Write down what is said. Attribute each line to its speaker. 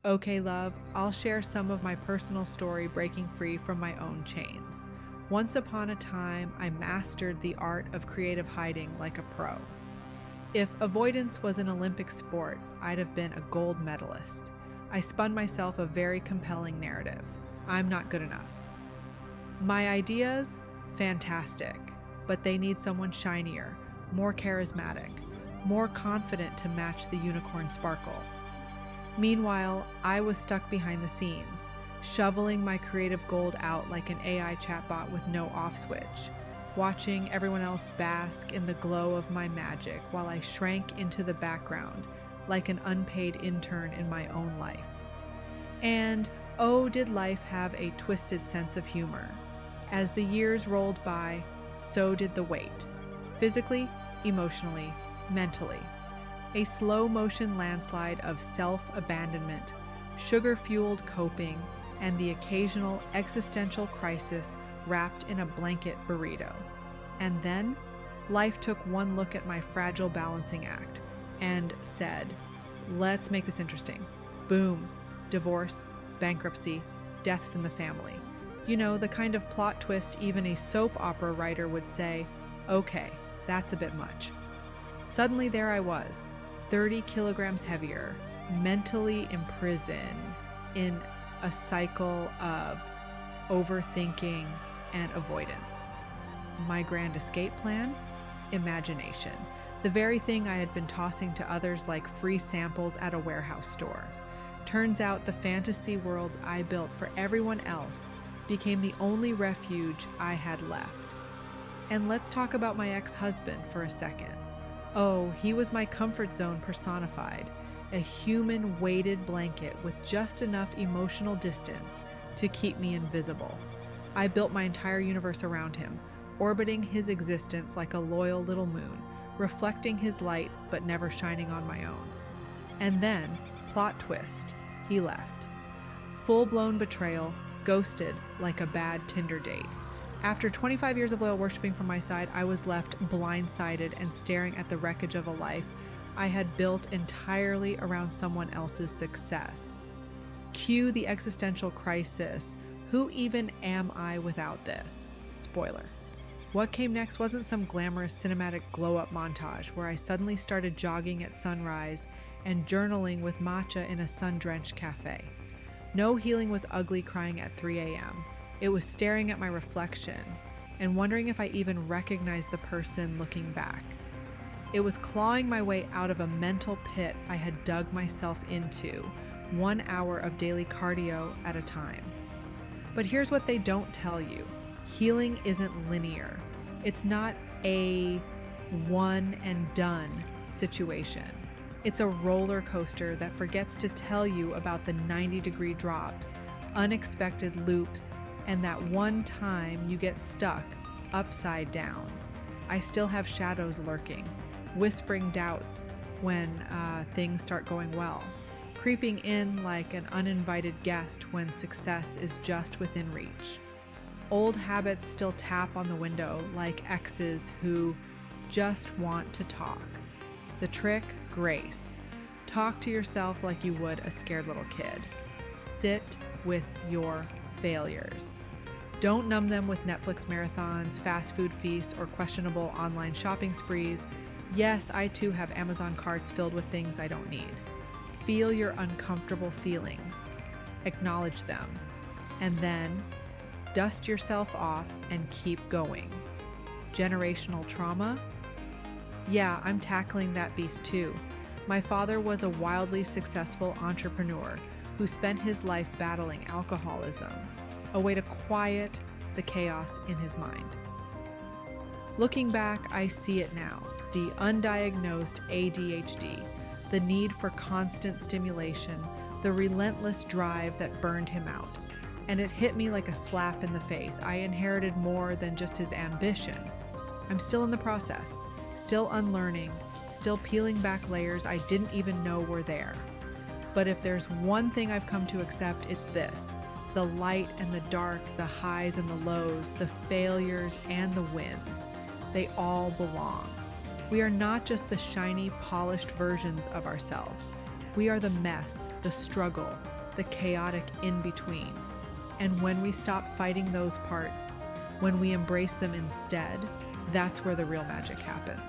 Speaker 1: Okay, love, I'll share some of my personal story breaking free from my own chains. Once upon a time, I mastered the art of creative hiding like a pro. If avoidance was an Olympic sport, I'd have been a gold medalist. I spun myself a very compelling narrative. I'm not good enough. My ideas? Fantastic. But they need someone shinier, more charismatic, more confident to match the unicorn sparkle. Meanwhile, I was stuck behind the scenes, shoveling my creative gold out like an AI chatbot with no off switch, watching everyone else bask in the glow of my magic while I shrank into the background like an unpaid intern in my own life. And oh, did life have a twisted sense of humor. As the years rolled by, so did the weight. Physically, emotionally, mentally. A slow motion landslide of self-abandonment, sugar-fueled coping, and the occasional existential crisis wrapped in a blanket burrito. And then, life took one look at my fragile balancing act and said, let's make this interesting. Boom. Divorce, bankruptcy, deaths in the family. You know, the kind of plot twist even a soap opera writer would say, okay, that's a bit much. Suddenly there I was, 30 kilograms heavier, mentally imprisoned in a cycle of overthinking and avoidance. My grand escape plan? Imagination. The very thing I had been tossing to others like free samples at a warehouse store. Turns out the fantasy worlds I built for everyone else became the only refuge I had left. And let's talk about my ex-husband for a second. Oh, he was my comfort zone personified, a human weighted blanket with just enough emotional distance to keep me invisible. I built my entire universe around him, orbiting his existence like a loyal little moon, reflecting his light but never shining on my own. And then, plot twist, he left. Full-blown betrayal, ghosted like a bad Tinder date. After 25 years of loyal worshiping from my side, I was left blindsided and staring at the wreckage of a life I had built entirely around someone else's success. Cue the existential crisis. Who even am I without this? Spoiler. What came next wasn't some glamorous cinematic glow-up montage where I suddenly started jogging at sunrise and journaling with matcha in a sun-drenched cafe. No healing was ugly crying at 3 a.m. It was staring at my reflection and wondering if I even recognized the person looking back. It was clawing my way out of a mental pit I had dug myself into, 1 hour of daily cardio at a time. But here's what they don't tell you. Healing isn't linear. It's not a one and done situation. It's a roller coaster that forgets to tell you about the 90-degree drops, unexpected loops, and that one time you get stuck upside down. I still have shadows lurking, whispering doubts when things start going well, creeping in like an uninvited guest when success is just within reach. Old habits still tap on the window like exes who just want to talk. The trick? Grace. Talk to yourself like you would a scared little kid. Sit with your failures. Don't numb them with Netflix marathons, fast food feasts, or questionable online shopping sprees. Yes, I too have Amazon carts filled with things I don't need. Feel your uncomfortable feelings. Acknowledge them. And then dust yourself off and keep going. Generational trauma? Yeah, I'm tackling that beast too. My father was a wildly successful entrepreneur who spent his life battling alcoholism, a way to quiet the chaos in his mind. Looking back, I see it now, the undiagnosed ADHD, the need for constant stimulation, the relentless drive that burned him out. And it hit me like a slap in the face. I inherited more than just his ambition. I'm still in the process, still unlearning, still peeling back layers I didn't even know were there. But if there's one thing I've come to accept, it's this. The light and the dark, the highs and the lows, the failures and the wins, they all belong. We are not just the shiny, polished versions of ourselves. We are the mess, the struggle, the chaotic in between. And when we stop fighting those parts, when we embrace them instead, that's where the real magic happens.